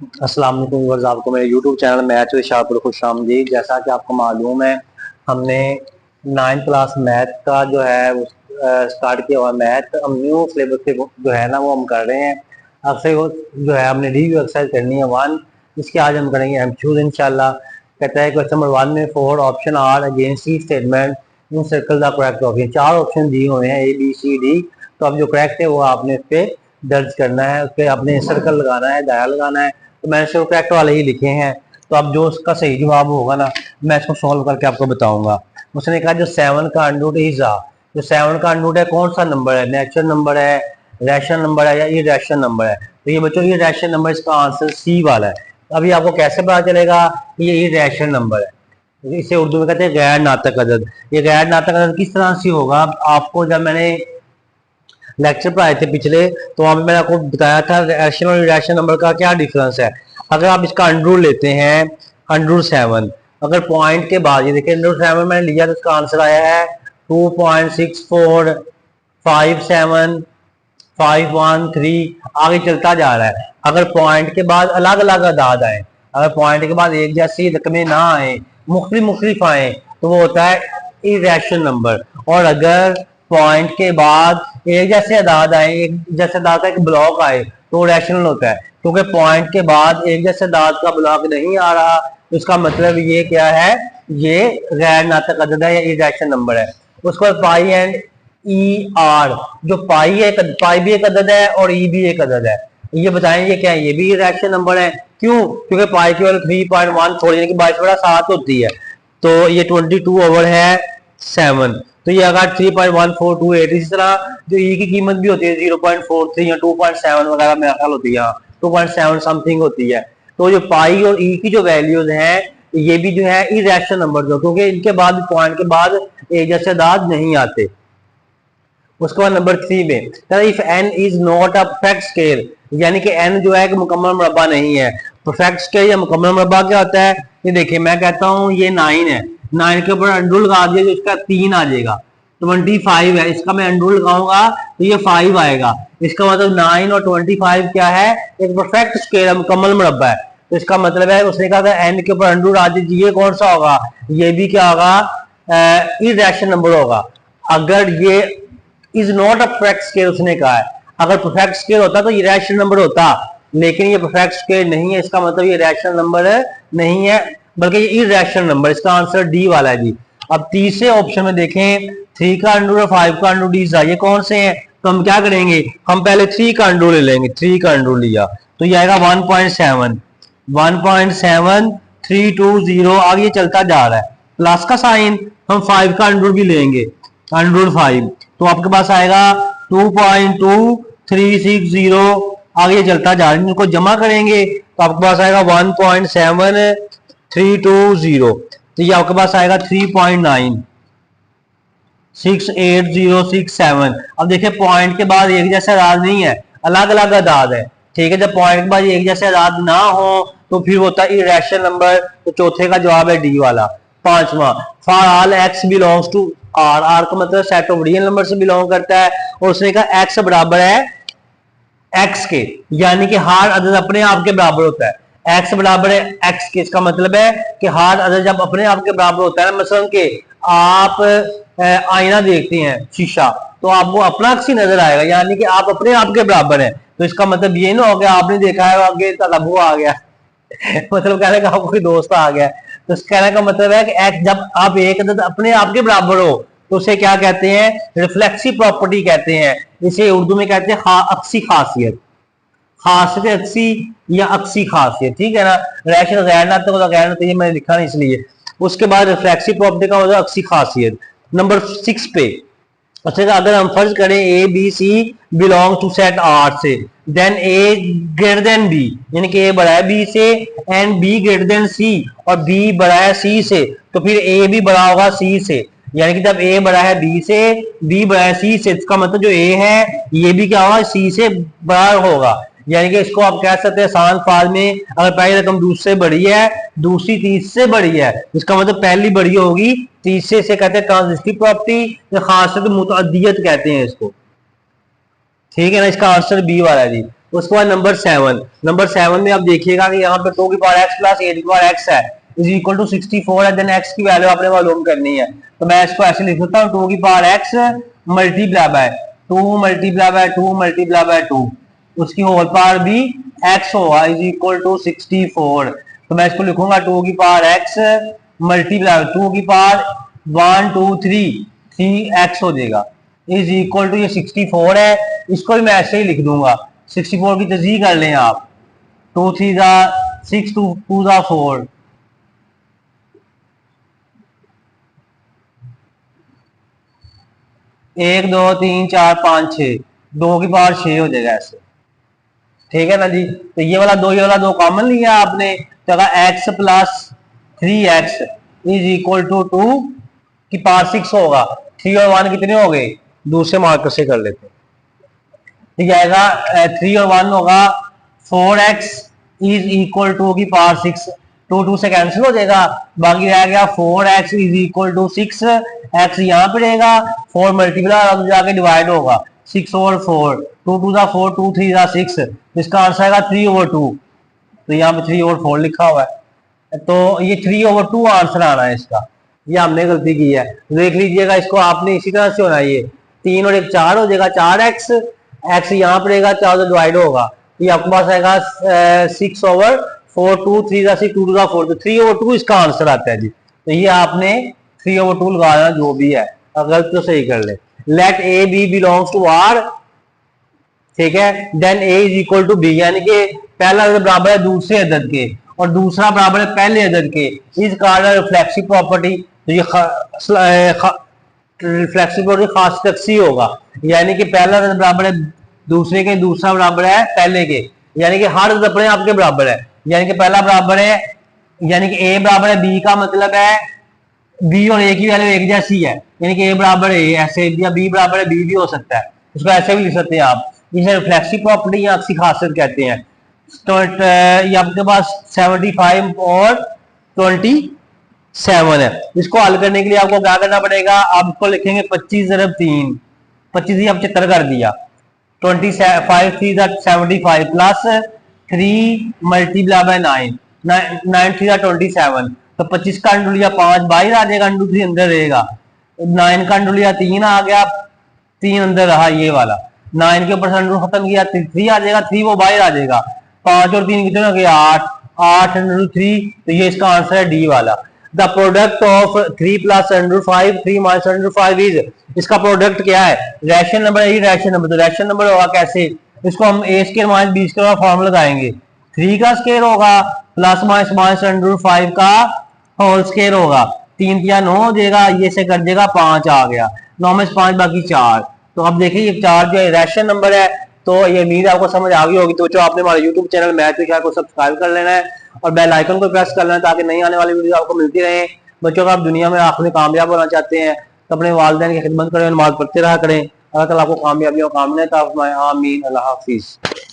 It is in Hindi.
अस्सलाम वालेकुम व्यूअर्स, आपको मेरे YouTube channel math with Shah पर खुशामदीद। जैसा कि आपको मालूम है, हमने 9th क्लास मैथ का जो है वो स्टार्ट किया हुआ। मैथ हम न्यू सिलेबस से जो है ना वो हम कर रहे हैं। आपसे वो जो है हमने रिव्यू एक्सरसाइज करनी है 1, इसके आज हम करेंगे एमसीक्यूज इंशाल्लाह। कहता है क्वेश्चन नंबर 1 में 4 option are against C statement encircle the correct option. 4 option दिए हुए हैं ABCD। तो अब जो करेक्ट है वो आपने इस पे दर्ज करना है, उस पर आपने सर्कल लगाना है, दायरा लगाना है। तो मैंने सिर्फ करेक्ट वाले ही लिखे हैं। तो अब जो उसका सही जवाब होगा ना, मैं इसको सॉल्व करके आपको बताऊंगा। उसने कहा जो 7 का अंडर इज आ, जो 7 का अंडर है कौन सा नंबर है, नेचुरल नंबर है, रैशनल नंबर है या इरेशनल नंबर है। तो ये बच्चों इरेशनल नंबर, इसका आंसर सी वाला है। अभी आपको कैसे पता चलेगा ये इरेशनल नंबर है? इसे उर्दू में कहते हैं गैर नातक अदद। ये गैर नातक अदद किस तरह से होगा? आपको जब मैंने लेक्चर पढ़ाए थे पिछले, तो वहां पे मैंने आपको बताया था रैशनल और इरेशनल नंबर का क्या डिफरेंस है। अगर आप इसका अंडर लेते हैं, अंडर 7, अगर पॉइंट के बाद ये देखिए अंडर 7 मैंने लिया तो इसका आंसर आया है 2.6457 513। आगे चलता जा रहा है। अगर पॉइंट के बाद अलग अलग अदाद आए, अगर पॉइंट के बाद एक जैसी रकमें ना आए, मुख्तलिफ आए, तो वो होता है इरेशनल नंबर। और अगर पॉइंट के बाद एक जैसे अदाद आए, एक जैसे अदाद का एक ब्लॉक आए, तो रैशनल होता है। क्योंकि पॉइंट के बाद एक जैसे अदाद का ब्लॉक नहीं आ रहा, तो इसका मतलब ये क्या है, ये गैर नातक अदद है या इरेशनल नंबर है। उसके बाद पाई एंड ई आर, जो पाई है, पाई भी एक अदद है और ई भी एक अदद है। ये बताएं ये क्या है? ये भी इरेशनल नंबर है। क्यों? क्योंकि पाई की वैल्यू 3.1 थोड़ी यानी कि 22/7 होती है। तो ये 22 ओवर है 7। तो ये अगर 3.1428, इसी तरह जो ई की कीमत भी होती है 0.43 या 2.7 वगैरह मेरा ख्याल होती है, 2.7 समथिंग होती है। तो जो पाई और ई की जो वैल्यूज हैं, ये भी जो है इरेशनल नंबर, जो क्योंकि इनके बाद पॉइंट के बाद एक जैसे दाद नहीं आते। उसके बाद नंबर 3 में if N is not a perfect scale, यानी कि एन जो है कि मुकम्मल मुरब्बा नहीं है। परफेक्ट स्केल या मुकम्मल मुरब्बा क्या होता है? ये देखिए मैं कहता हूं ये 9 है, 9 के ऊपर अंडर लगा दिया तो इसका 3 आ जाएगा। 25 है, इसका मैं अंडर लगाऊंगा तो ये 5 आएगा। इसका मतलब 9 और 25 क्या है? एक परफेक्ट स्केल है, मुकम्मल मुरब्बा है। तो इसका मतलब है उसने कहा था एन के ऊपर अंडर आ दीजिए, ये कौन सा होगा? ये भी क्या होगा? इरेशनल नंबर होगा। अगर ये is not a perfect scale उसने कहा है, अगर परफेक्ट स्केल होता तो ये रैशनल नंबर होता, लेकिन ये परफेक्ट स्केल नहीं है। इसका मतलब ये रैशनल नंबर नहीं है, बल्कि ये इरेशनल नंबर। इसका आंसर डी वाला है जी। अब तीसरे ऑप्शन में देखें, 3 का अंडर और 5 का अंडर डी, ये कौन से हैं? तो हम क्या करेंगे, हम पहले 3 का अंडर ले लेंगे। 3 का अंडर लिया तो ये आएगा 1.7, 1.7320। आगे चलता जा रहा है, प्लस का साइन। हम 5 का अंडर भी लेंगे, अंडर 5, तो आपके पास आएगा 2.2360। आगे चलता जा रहा है, इनको जमा करेंगे तो आपके पास आएगा 1.7320। तो ये आपके पास आएगा 3.968067। अब देखिए पॉइंट के बाद एक जैसा अदाद नहीं है, अलग अलग अदाद है। ठीक है, जब पॉइंट के बाद एक जैसे अदाद ना हो तो फिर होता है इरेशनल नंबर। तो चौथे का जवाब है डी वाला। पांचवा, for all X belongs to R, R का मतलब सेट ऑफ रियल नंबर से बिलोंग करता है। और उसने कहा एक्स बराबर है एक्स के, यानी कि हर अदद अपने आप के बराबर होता है। एक्स बराबर है एक्स के, इसका मतलब है कि हर अदद जब अपने आप के बराबर होता है, मसलन के आप आईना देखते हैं, शीशा, तो आपको अपना अक्सी नजर आएगा, यानी कि आप अपने आप के बराबर हैं। तो इसका मतलब ये ना हो गया आपने देखा है आगे तलबू आ गया मतलब कहने का आपको कोई दोस्त आ गया। तो कहने का मतलब है कि एक्स जब आप एक अदद अपने आप के बराबर हो तो उसे क्या कहते हैं? रिफ्लेक्सिव प्रॉपर्टी कहते हैं। इसे उर्दू में कहते हैं अक्सी खासियत, खासियत अक्सी या अक्सी खासियत। ठीक है ना, रैशनल गैर नातक होता, गैर नातक ये मैंने लिखा नहीं इसलिए। उसके बाद रिफ्लेक्सिव प्रॉपर्टी का मतलब अक्सी खासियत। नंबर 6 पे अच्छा, अगर हम फर्ज करें A B C belong to set R से, then A greater than B, यानी कि ए बड़ा है बी से, and B greater than C, और बी बड़ा है सी से, तो फिर ए भी बड़ा होगा सी से। यानी कि जब ए बड़ा है बी से, बी बड़ा है सी से, इसका मतलब जो ए है ये भी क्या होगा? सी से बड़ा होगा। यानी कि इसको आप कह सकते हैं आसान फार्म में, अगर पहली रकम दूसरे बड़ी है, दूसरी तीसरे बड़ी है, इसका मतलब पहली बड़ी होगी तीसरे से। कहते हैं ट्रांजिस्टिव प्रॉपर्टी या खासियत मुतअद्दियत कहते हैं इसको। ठीक है ना, इसका आंसर बी वाला है जी। उसके बाद नंबर 7 में आप देखिएगा कि यहाँ पे 2 की पावर x प्लस 8 की पावर x है इज इक्वल टू 64 है। देन x की वैल्यू आपने मालूम करनी है, तो मैं इसको ऐसे लिख देता हूँ 2 की power x multiply by 2 multiply by 2 multiply by 2, उसकी होल पावर भी x होगा इज इक्वल टू 64। तो मैं इसको लिखूंगा 2 की पावर x मल्टीप्लाई 2 की पावर 1 2 3x हो जाएगा इज इक्वल टू, ये 64 है, इसको भी मैं ऐसे ही लिख दूंगा। 64 की तज़ीह कर लें आप, 2 3 जा 6 2 जा 4, एक 2 3 4 5 6, 2 की पावर 6 हो जाएगा ऐसे, ठीक है ना जी। तो ये वाला दो कॉमन लिया आपने, तो अगर x plus 3x is equal to 2 की पावर 6 होगा। 3 और 1 कितने हो गए, दूसरे मार्कर से कर लेते हैं, ठीक आएगा 3 और 1 होगा 4x इज इक्वल टू की पावर 6, 2 2 से कैंसिल हो जाएगा, बाकी रह गया 4x is equal to 6, x यहाँ पे रहेगा 4 मल्टीप्लाई जाके डिवाइड होगा 6 ओवर 4, 2 2 जा 4 2 3 जा 6, इसका आंसर आएगा 3 ओवर 2, तो यहाँ पे 3 ओवर 4 लिखा हुआ है, तो ये 3 ओवर 2 आंसर आना है इसका, ये हमने गलती की है। देख लीजिएगा इसको आपने इसी तरह से होना है, ये 3 और 1 4 हो जाएगा, 4x, x यहाँ पर रहेगा 4 से डिवाइड होगा, ये आपके पास आएगा 6 ओवर 4 2 3 जा 6 2 2 जा 4, तो 3 ओवर 2 इसका आंसर आता है जी। तो ये आपने 3 ओवर 2 लगाना जो भी है, अगर तो सही कर ले। Let A B belongs to R, ठीक है, then A is equal to B, यानी कि पहला अदद बराबर है दूसरे अदद के और दूसरा बराबर है पहले अदद के, इस कारण रिफ्लेक्सिव प्रॉपर्टी, तो ये रिफ्लेक्सिव प्रॉपर्टी खास टक्सी होगा, यानी कि पहला अदद बराबर है दूसरे के, दूसरा बराबर है पहले के, यानी कि हर अदद अपने आपके बराबर है, यानी कि पहला बराबर है, यानी कि ए बराबर है बी का मतलब है बी और ए की वैल्यू एक जैसी है, यानी कि ए बराबर है ऐसे, या बी बराबर है बी भी हो सकता है, उसको ऐसे भी लिख सकते हैं आप, इसे रिफ्लेक्सिव प्रॉपर्टी या अक्सी खासियत कहते हैं। तो ये आपके पास 75 और 27 है, इसको हल करने के लिए आपको क्या करना पड़ेगा, आप इसको लिखेंगे 25 × 3, 25 ही आप 75 कर दिया, 25 3 75 प्लस 3 मल्टीप्लाई बाय 9 9 3 27, तो 25 का अंडू लिया 5 बाहर आ जाएगा, अंडू 3 अंदर रहेगा, 9 का अंडू लिया 3 आ गया, 3 अंदर रहा ये वाला, 9 के ऊपर अंडू खत्म किया 3 आ जाएगा, 3 वो बाहर आ जाएगा, 5 और 3 कितने हो गए 8, 8 अंडू 3, तो ये इसका आंसर है डी वाला। The product of 3 plus undo 5 3 minus undo 5 is, इसका प्रोडक्ट क्या है, रैशनल नंबर है, रैशनल नंबर, तो रैशनल नंबर होगा कैसे, इसको हम ए स्क्वायर माइनस बी स्क्वायर का फॉर्मूला लगाएंगे, 3 का स्क्वायर होगा प्लस माइनस माइनस अंडर 5 का होल स्क्वायर होगा, 3 या 9 हो जाएगा, ये से कर देगा 5 आ गया, 9 में 5 बाकी 4, तो अब देखिए ये 4 जो है रैशनल नंबर है, तो ये उम्मीद आपको समझ आ गई होगी। तो जो आपने हमारे यूट्यूब चैनल मैथ विद ख्याल को सब्सक्राइब कर लेना है और बेल आइकन को प्रेस कर लेना है ताकि नई आने वाली वीडियो आपको मिलती रहे। बच्चों का आप दुनिया में आखिर में कामयाब होना चाहते हैं तो अपने वालिदैन की खिदमत करें, नमाज पढ़ते रहा करें, अल्लाह ताला आपको कामयाबी और कामयाब आमीन। अल्लाह हाफिज।